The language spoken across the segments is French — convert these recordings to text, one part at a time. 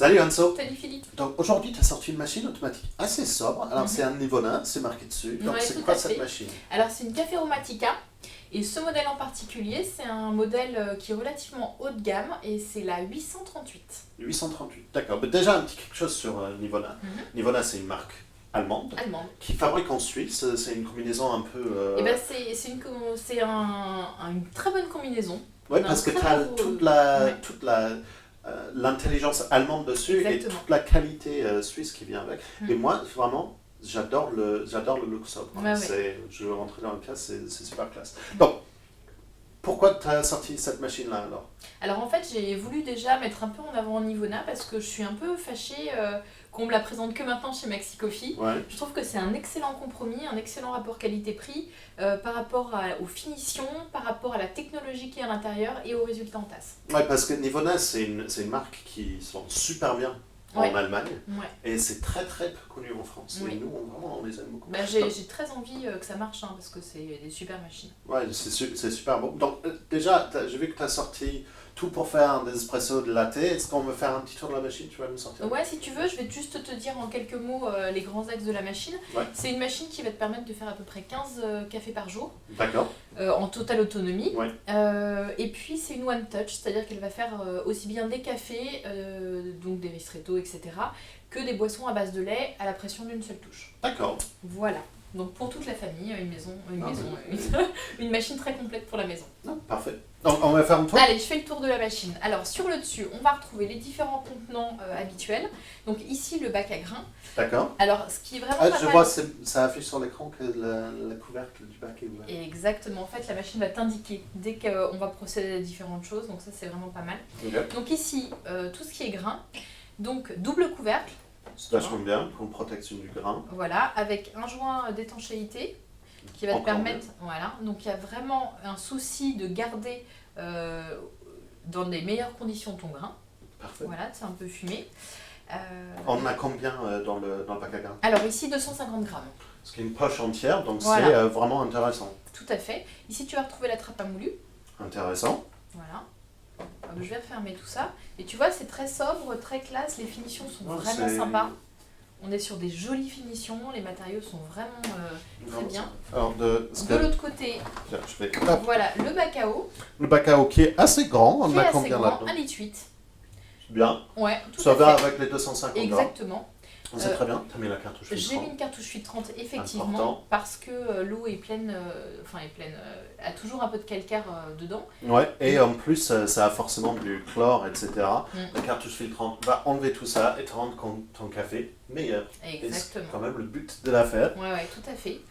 Salut Anso. Salut Philippe. Donc aujourd'hui, tu as sorti une machine automatique assez sobre. Alors c'est un niveau 1, c'est marqué dessus. Donc Ouais, c'est tout quoi à cette fait. machine? Alors c'est une Café Aromatica et ce modèle en particulier c'est un modèle qui est relativement haut de gamme et c'est la 838. 838, d'accord. Mais déjà un petit quelque chose sur niveau 1. Niveau 1, c'est une marque allemande Allemande. qui fabrique en Suisse. C'est une combinaison un peu... Et ben c'est une très bonne combinaison. Oui, On a parce un que tu très as beau- Ouais, toute l'intelligence allemande dessus et exactement. toute la qualité suisse qui vient avec. Mm. Et moi, vraiment, j'adore le look sobre. Ouais, ouais. Je veux rentrer dans le pièce, c'est super classe. Donc, pourquoi tu as sorti cette machine-là alors? Alors en fait j'ai voulu déjà mettre un peu en avant Nivona parce que je suis un peu fâchée qu'on me la présente que maintenant chez Maxi Coffee. Ouais. Je trouve que c'est un excellent compromis, un excellent rapport qualité-prix par rapport aux finitions, par rapport à la technologie qui est à l'intérieur et aux résultats en tasse. Ouais, parce que Nivona, c'est une marque qui sent super bien en Ouais. Allemagne Ouais. et c'est très très peu connu en France. Oui. Et nous, vraiment, on les aime beaucoup. Bah, j'ai très envie que ça marche parce que c'est des super machines. Ouais, c'est super bon. Donc, déjà, j'ai vu que tu as sorti tout pour faire des espressos de latte. Est-ce qu'on veut faire un petit tour de la machine? Tu vas me sortir? Ouais, si tu veux, je vais juste te dire en quelques mots les grands axes de la machine. Ouais. C'est une machine qui va te permettre de faire à peu près 15 cafés par jour D'accord. en totale autonomie. Ouais. Et puis c'est une one touch, c'est-à-dire qu'elle va faire aussi bien des cafés, donc des ristretto, etc., que des boissons à base de lait à la pression d'une seule touche. D'accord. Voilà. Donc pour toute la famille, une machine très complète pour la maison. Non, parfait. Donc, on va faire un tour? Allez, je fais le tour de la machine. Alors sur le dessus, on va retrouver les différents contenants habituels. Donc ici le bac à grains. D'accord. Alors ce qui est vraiment Ah, pas je mal- vois, ça affiche sur l'écran que le couvercle du bac est ouvert. Exactement, en fait la machine va t'indiquer dès qu'on va procéder à différentes choses, donc ça c'est vraiment pas mal. Ok. Donc ici, tout ce qui est grain, donc double couvercle, C'est vachement bien pour une protection du grain. voilà, avec un joint d'étanchéité qui va te Encore permettre, voilà, donc il y a vraiment un souci de garder dans les meilleures conditions ton grain, Parfait. voilà, c'est un peu fumé. On a combien dans le bac à grains? Alors ici 250 grammes, Parce qu'il y a une poche entière, donc Voilà. c'est vraiment intéressant. tout à fait. Ici tu vas retrouver la trappe à moulu, Intéressant. voilà. Je vais refermer tout ça. Et tu vois, c'est très sobre, très classe, les finitions sont Ouais, vraiment c'est- sympas. On est sur des jolies finitions, les matériaux sont vraiment très bien. Alors, De l'autre côté, tiens, je vais... Hop. voilà le bac à eau, Le bac à eau qui est assez grand, on qui est a assez combien grand, là-dedans? 1,8 litre. Bien. Ouais, tout Ça à va fait. avec les 250 grammes. Exactement. C'est très bien. Tu as mis la cartouche J'ai filtrante. mis une cartouche filtrante effectivement Important. parce que l'eau est pleine, a toujours un peu de calcaire dedans. Ouais, et en plus, ça a forcément du chlore, etc. Mm. La cartouche filtrante va enlever tout ça et te rendre ton café meilleur. Et c'est Exactement. quand même le but de l'affaire. Ouais, tout à fait.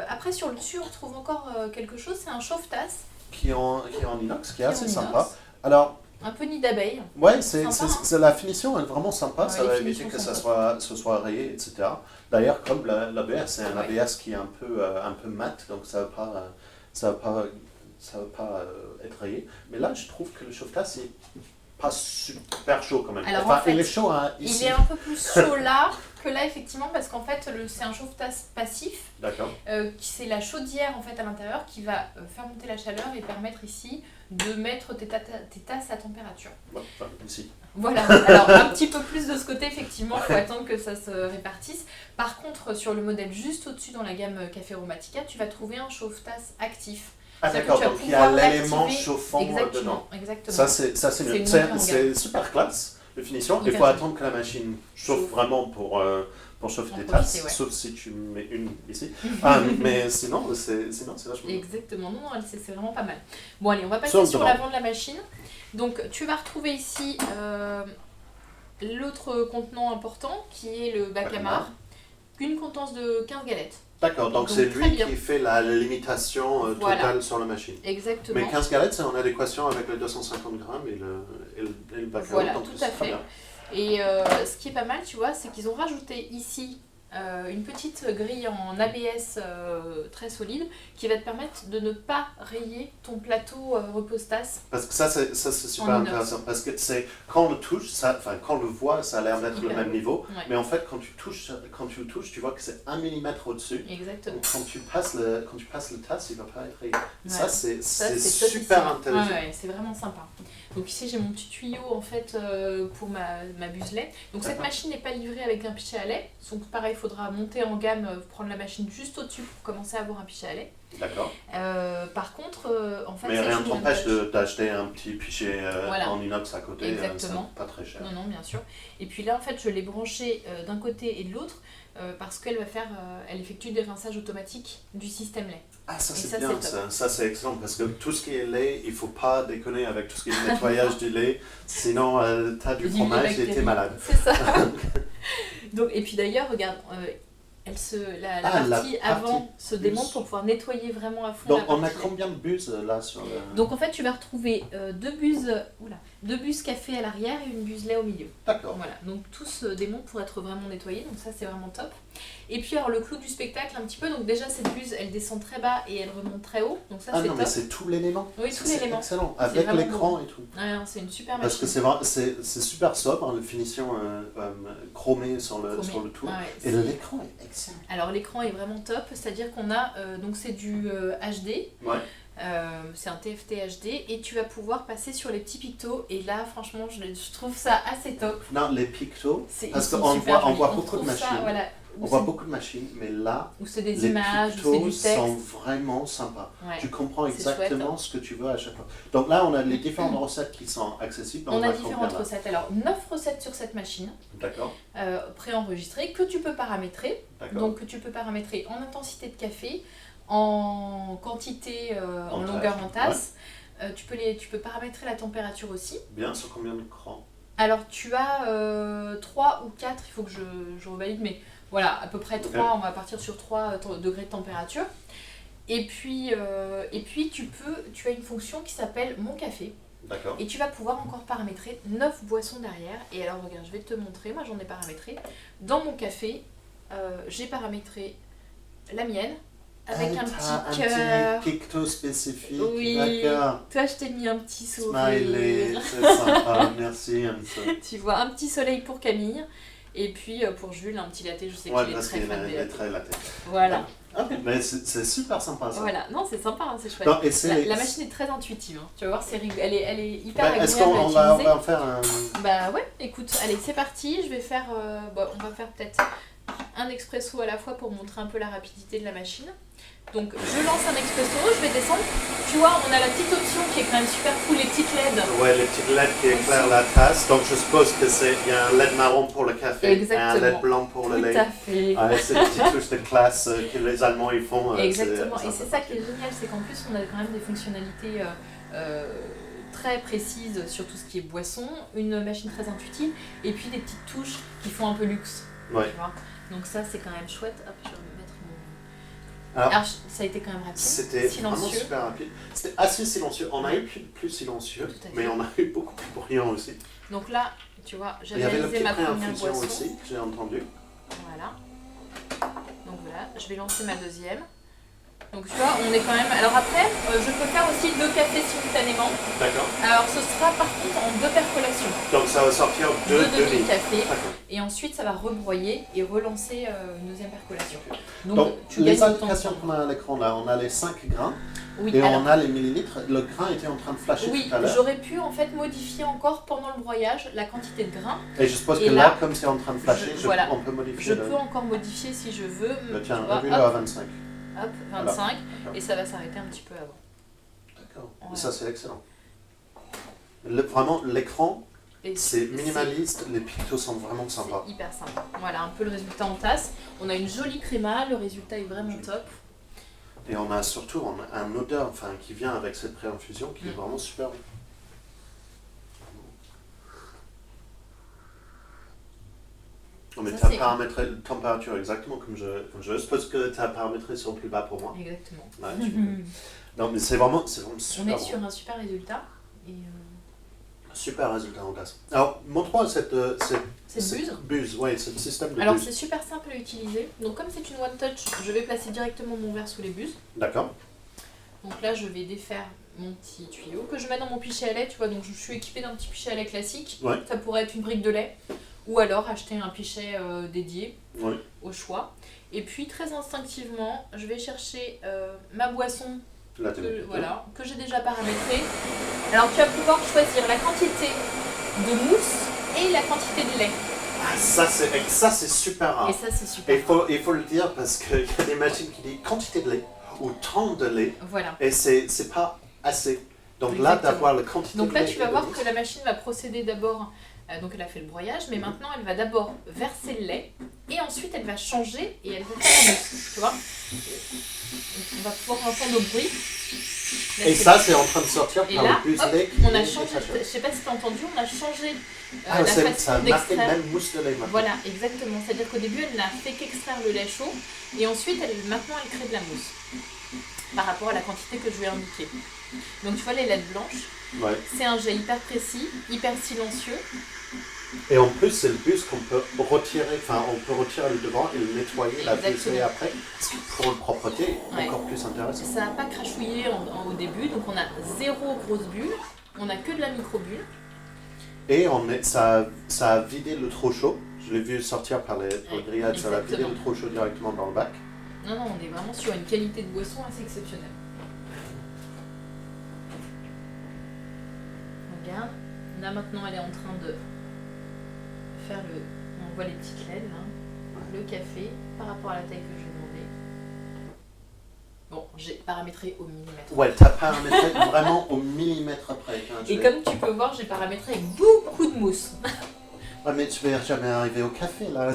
Après sur le dessus, on retrouve encore quelque chose, c'est un chauffe-tasse, Qui est en inox, qui est Qui est assez en sympa. inox. Alors, un peu nid d'abeille. ouais, Sympa, hein. la finition est vraiment sympa, Ouais, ça les va éviter finitions que sont ça soit rayé, etc. D'ailleurs, comme l'ABS, c'est un Ouais. ABS qui est un peu mat, donc ça va pas être rayé. Mais là, je trouve que le chauffe-tasse est pas super chaud quand même. Alors, Enfin, en fait, il est chaud hein, ici. Il est un peu plus chaud là que là effectivement parce qu'en fait c'est un chauffe-tasse passif, D'accord. c'est la chaudière en fait à l'intérieur qui va faire monter la chaleur et permettre ici de mettre tes tasses à température. Ouais, enfin, ici. Voilà, alors un petit peu plus de ce côté effectivement, il faut attendre que ça se répartisse. Par contre sur le modèle juste au-dessus dans la gamme Café Aromatica, tu vas trouver un chauffe-tasse actif. Ah C'est-à-dire d'accord, que tu vas donc il y a pouvoir l'élément l'activer. chauffant dedans. Exactement. Ça c'est C'est mieux. une montée en gamme. C'est super classe, de finition. Il Hyper faut joli. attendre que la machine chauffe Chauffe. vraiment pour chauffer En tes profiter, tasses, ouais. sauf si tu mets une ici. Mais sinon, c'est vachement bien. Exactement, non, c'est vraiment pas mal. Bon allez, on va passer Sur le sur devant. l'avant de la machine. Donc tu vas retrouver ici l'autre contenant important qui est le bac à marc, une contenance de 15 galettes. D'accord, donc Donc, c'est très lui bien. qui fait la limitation totale Voilà. sur la machine. Exactement. Mais 15 galettes, c'est en adéquation avec les 250 grammes et le bac à eau, Voilà, donc tout c'est à très fait. bien. Et ce qui est pas mal, tu vois, c'est qu'ils ont rajouté ici une petite grille en ABS très solide qui va te permettre de ne pas rayer ton plateau repose-tasse. Parce que ça c'est super En inox. intéressant, parce que c'est quand on le touche, quand on le voit, ça a l'air d'être le hyper même beau. niveau, Ouais. mais en fait quand tu le touches, tu vois que c'est 1 millimètre au-dessus. Exactement. Donc quand tu passes le tasse, il va pas être rayé. Ouais. Ça c'est Ça, c'est super topissime. intelligent. Ouais, c'est vraiment sympa. Donc ici j'ai mon petit tuyau en fait pour ma buse lait. Donc cette D'accord. machine n'est pas livrée avec un pichet à lait. Donc pareil, il faudra monter en gamme, prendre la machine juste au-dessus pour commencer à avoir un pichet à lait. D'accord. Par contre, en fait, Mais c'est rien ne une t'empêche touch. d'acheter un petit pichet Voilà. en inox à côté, Exactement. c'est pas très cher. Non, non, bien sûr. Et puis là, en fait, je l'ai branchée d'un côté et de l'autre parce qu'elle va faire, elle effectue des rinçages automatiques du système lait. Ah, ça Et c'est ça, bien, c'est top. ça c'est excellent parce que tout ce qui est lait, il faut pas déconner avec tout ce qui est nettoyage du lait, sinon t'as du Vive les fromage et t'es bactéries. malade. C'est ça. Donc, et puis d'ailleurs, regarde, la partie avant se démonte pour pouvoir nettoyer vraiment à fond Donc la partie on a lait. combien de buses là sur le... Donc en fait, tu vas retrouver deux buses café à l'arrière et une buse lait au milieu. D'accord. Voilà, donc tout se démonte pour être vraiment nettoyé, donc ça c'est vraiment top. Et puis alors le clou du spectacle un petit peu, donc déjà cette buse elle descend très bas et elle remonte très haut, donc ça Ah c'est non, top. mais c'est tout l'élément. Oui, tout l'élément. C'est excellent, C'est avec vraiment l'écran et tout. Ouais, non, c'est une super Parce machine. que c'est super sobre, hein, la finition chromée sur le tour. Ouais, Et l'écran est excellent. Alors l'écran est vraiment top, c'est-à-dire qu'on a, donc c'est du HD, Ouais. c'est un TFT HD et tu vas pouvoir passer sur les petits pictos et là franchement je trouve ça assez top. Non, les pictos, Ils parce sont qu'on super voit, jolis. beaucoup de trouve ça, machines. voilà, On voit beaucoup de machines, mais là, où c'est des les images, où c'est pictos du texte. sont vraiment sympas. Ouais. Tu comprends C'est exactement chouette. ce que tu veux à chaque fois. Donc là, on a les différentes recettes qui sont accessibles. On a va différentes combien, là recettes. Alors 9 recettes sur cette machine, D'accord, préenregistrées, que tu peux paramétrer. d'accord. Donc que tu peux paramétrer en intensité de café, en quantité, en En longueur tasse, en tasse. Tu peux paramétrer la température aussi. Bien, sur combien de crans? Alors tu as 3 ou 4, il faut que je revalide, mais voilà, à peu près 3, Ok. on va partir sur 3 degrés de température. Et puis tu as une fonction qui s'appelle Mon Café. D'accord. Et tu vas pouvoir encore paramétrer 9 boissons derrière. Et alors regarde, je vais te montrer, moi j'en ai paramétré. Dans Mon Café, j'ai paramétré la mienne avec un petit cœur. Un petit picto spécifique. Oui, D'accord. toi je t'ai mis un petit Smiley, sourire. c'est sympa, merci Anso. Tu vois, un petit soleil pour Camille. Et puis pour Jules, un petit latte, je sais Ouais, qu'il est parce très qu'il fan des est lattes. très laté. Voilà, Ah, mais c'est super sympa ça. voilà. Non, c'est sympa, hein, c'est chouette. Non, et c'est- La machine est très intuitive, hein. Tu vas voir, elle est hyper Bah, agréable est-ce à qu'on utiliser. va en faire un... Bah ouais, écoute, allez, c'est parti. Je vais faire, on va faire peut-être un expresso à la fois pour montrer un peu la rapidité de la machine. Donc je lance un expresso, je vais descendre. Tu vois, on a la petite option qui est quand même super cool, les petites LED. Ouais, les petites LED qui éclairent la tasse. Donc je suppose que il y a un LED marron pour le café Exactement. et un LED blanc pour le Tout lait. à fait. Ouais, c'est des petites touches de classe que les Allemands ils font. Exactement, et c'est ça qui est génial, c'est qu'en plus on a quand même des fonctionnalités très précises sur tout ce qui est boisson, une machine très intuitive, et puis des petites touches qui font un peu luxe. Ouais. Tu vois. Donc ça c'est quand même chouette. Hop, je vais mettre mon... Alors, Alors ça a été quand même rapide, c'était vraiment silencieux. super rapide. C'était assez silencieux. On a eu plus silencieux, Tout à fait. mais on a eu beaucoup plus bruyant aussi. Donc là, tu vois, j'ai Il y avait le réalisé petit ma première pré-infusion boisson. aussi, que j'ai entendu. Voilà. Donc voilà, je vais lancer ma deuxième. Donc tu vois, on est quand même... Alors après, je peux faire aussi 2 cafés simultanément. D'accord. Alors ce sera par contre en 2 percolations. Donc ça va sortir 2 deux demi-cafés. D'accord. Et ensuite ça va rebroyer et relancer une deuxième percolation. Donc tu les gagnes du temps. indications qu'on a à l'écran là, on a les 5 grains Oui, et alors, on a les millilitres. Le grain était en train de flasher oui, tout à l'heure. j'aurais pu en fait modifier encore pendant le broyage la quantité de grains. Et je suppose Et que là, là, comme c'est en train de flasher, voilà. on peut Je modifier peux encore modifier si je veux. Tiens, tu vois, revue-le à 25. hop, 25. D'accord. Et ça va s'arrêter un petit peu avant. D'accord. Voilà. Ça, c'est excellent. Vraiment, l'écran, Et c'est minimaliste. Les pictos sont vraiment sympas. C'est hyper sympa. Voilà un peu le résultat en tasse. On a une jolie créma, le résultat est vraiment top. Et on a surtout un odeur qui vient avec cette pré-infusion qui est Mm. vraiment super. Non, mais Ça, tu as c'est- paramétré la température exactement comme je veux. Je suppose que tu as paramétré sur le plus bas pour moi. Exactement. Ouais, non, mais c'est vraiment On super est bon. sur un super résultat. Et Super résultat en tasse. Alors, montre-moi cette cette buse. buse, ouais, ce système de Alors buse. c'est super simple à utiliser. Donc comme c'est une one touch, je vais placer directement mon verre sous les buses. D'accord. Donc là je vais défaire mon petit tuyau que je mets dans mon pichet à lait, tu vois. Donc je suis équipée d'un petit pichet à lait classique. Ouais. Ça pourrait être une brique de lait ou alors acheter un pichet dédié Ouais. au choix. Et puis très instinctivement, je vais chercher ma boisson La demi. Voilà, que j'ai déjà paramétré. Alors tu vas pouvoir choisir la quantité de mousse et la quantité de lait. Ah, ça c'est super rare. Et ça c'est super. Il faut le dire parce qu'il y a des machines qui disent quantité de lait ou tant de lait. Voilà. Et c'est pas assez. Donc là, d'avoir la quantité donc de là, lait. tu vas voir que la machine va procéder d'abord. Donc elle a fait le broyage, mais maintenant elle va d'abord verser le lait et ensuite elle va changer et elle va faire la mousse. Tu vois? On va pouvoir entendre le bruit. Là, et ça, c'est en train de sortir et par là, le bus hop, lait. on a changé. Je sais pas si tu as entendu, on a changé la ça façon a marqué d'extraire. même mousse de lait maintenant. Voilà, exactement. C'est-à-dire qu'au début, elle n'a fait qu'extraire le lait chaud et ensuite, maintenant, elle crée de la mousse par rapport à la quantité que je lui ai indiquée. Donc, tu vois, les lettres blanches, Ouais. c'est un jet hyper précis, hyper silencieux. Et en plus, c'est le bus qu'on peut retirer, on peut retirer le devant et le nettoyer, la visser après. Ce qui, pour la propreté, est encore plus intéressant. Ça n'a pas crachouillé au début, donc on a 0 grosse bulle, on a que de la micro-bulle. Et ça a vidé le trop chaud. Je l'ai vu sortir par les grillades, ça a vidé le trop chaud directement dans le bac. Non, on est vraiment sur une qualité de boisson assez exceptionnelle. Regarde, là maintenant elle est en train de faire on voit les petites LED là, le café par rapport à la taille que je lui ai demandé. Bon, j'ai paramétré au millimètre. Ouais, t'as paramétré vraiment au millimètre près. Et comme tu peux voir, j'ai paramétré avec beaucoup de mousse. Ouais, mais tu vas jamais arriver au café là.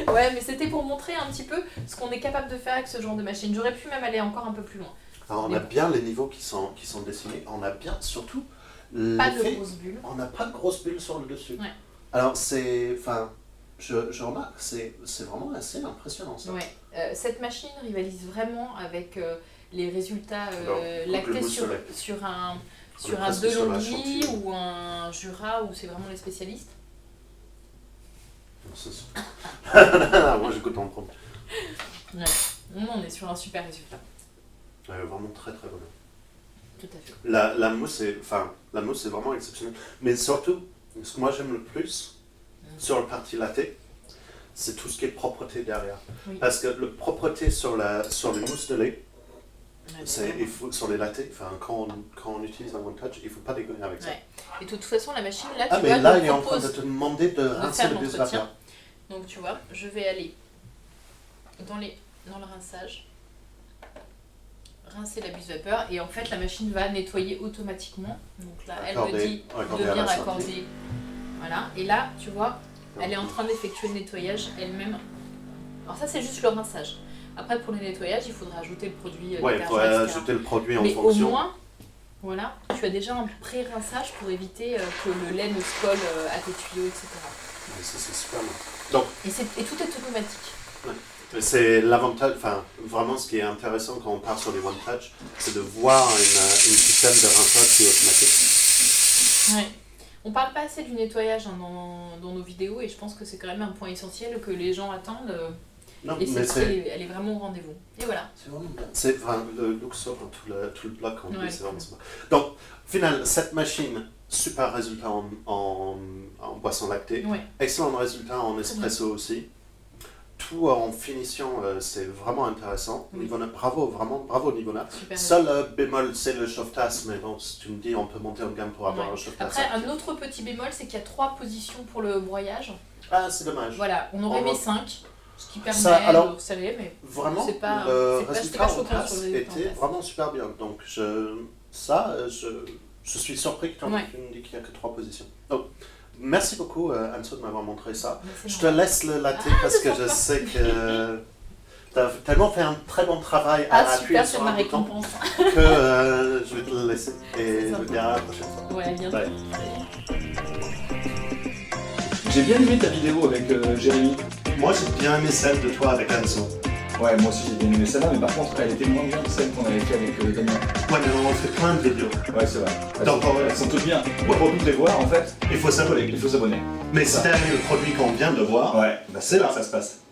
Ouais, mais c'était pour montrer un petit peu ce qu'on est capable de faire avec ce genre de machine. J'aurais pu même aller encore un peu plus loin. Alors, on a bien les niveaux qui sont dessinés. On a bien, surtout, pas de grosses bulles. On n'a pas de grosses bulles sur le dessus. Ouais. Alors, je remarque, c'est vraiment assez impressionnant ça. Ouais. Cette machine rivalise vraiment avec les résultats lactés sur un Delonghi ou un Jura où c'est vraiment les spécialistes. Moi, j'écoute en compte. Ouais. On est sur un super résultat. Vraiment très très bon. Tout à fait. La mousse est vraiment exceptionnelle. Mais surtout, ce que moi j'aime le plus sur la partie latte, c'est tout ce qui est propreté derrière. Oui. Parce que la propreté sur les mousses de lait, sur les lattes, quand on utilise un One Touch, il ne faut pas déconner avec ça. Ouais. Et de toute façon, la machine là, il est en train de te demander de rincer le bus vapeur. Donc tu vois, je vais aller dans le rinçage, rincer la buse vapeur et en fait la machine va nettoyer automatiquement. Donc là, elle me dit de bien raccorder. Voilà, et là, tu vois, elle est en train d'effectuer le nettoyage elle-même. Alors ça, c'est juste le rinçage. Après, pour le nettoyage, il faudra ajouter le produit. Il faudrait ajouter le produit en fonction. Mais au moins, voilà, tu as déjà un pré-rinçage pour éviter que le lait ne se colle à tes tuyaux, etc. Ouais, ça, c'est super bien. Donc, et tout est automatique. Ouais. C'est l'avantage, vraiment ce qui est intéressant quand on part sur les One Touch, c'est de voir un système de rinçage qui est automatique. Ouais. On parle pas assez du nettoyage dans nos vidéos et je pense que c'est quand même un point essentiel que les gens attendent. Non, et elle est vraiment au rendez-vous. Et voilà. C'est vraiment bien. C'est le look sur tout le bloc en plus, c'est vraiment sympa. Donc, au final, cette machine, super résultat en boisson lactée, excellent résultat en espresso aussi. Tout en finition, c'est vraiment intéressant. Nivona, bravo Nivona. Seul bémol, c'est le chauffe-tasse, mais bon, si tu me dis, on peut monter en gamme pour avoir un chauffe-tasse. Après, un autre petit bémol, c'est qu'il y a 3 positions pour le broyage. Ah, c'est dommage. Voilà, on aurait mis 5, ce qui permet de resserrer, mais vraiment, c'est pas, le résultat pas en tasse était vraiment super bien. Donc, je suis surpris que tu me dis qu'il n'y a que 3 positions. Donc, merci beaucoup, Anso, de m'avoir montré ça. Je te laisse le latte parce que je sais que tu as tellement fait un très bon travail à appuyer sur un bouton que je vais te le laisser et je te dis à la prochaine fois. Ouais, bien sûr. J'ai bien aimé ta vidéo avec Jérémy. Moi, j'ai bien aimé celle de toi avec Anso. Ouais, moi aussi j'ai bien aimé celle-là, mais par contre, elle était moins bien que celle qu'on avait fait avec Damien. Ouais, mais on fait plein de vidéos. Ouais, c'est vrai. Elles sont toutes bien. Pour toutes les voir, en fait, il faut s'abonner. Il faut s'abonner. Mais si t'as aimé le produit qu'on vient de voir, c'est là que ça se passe.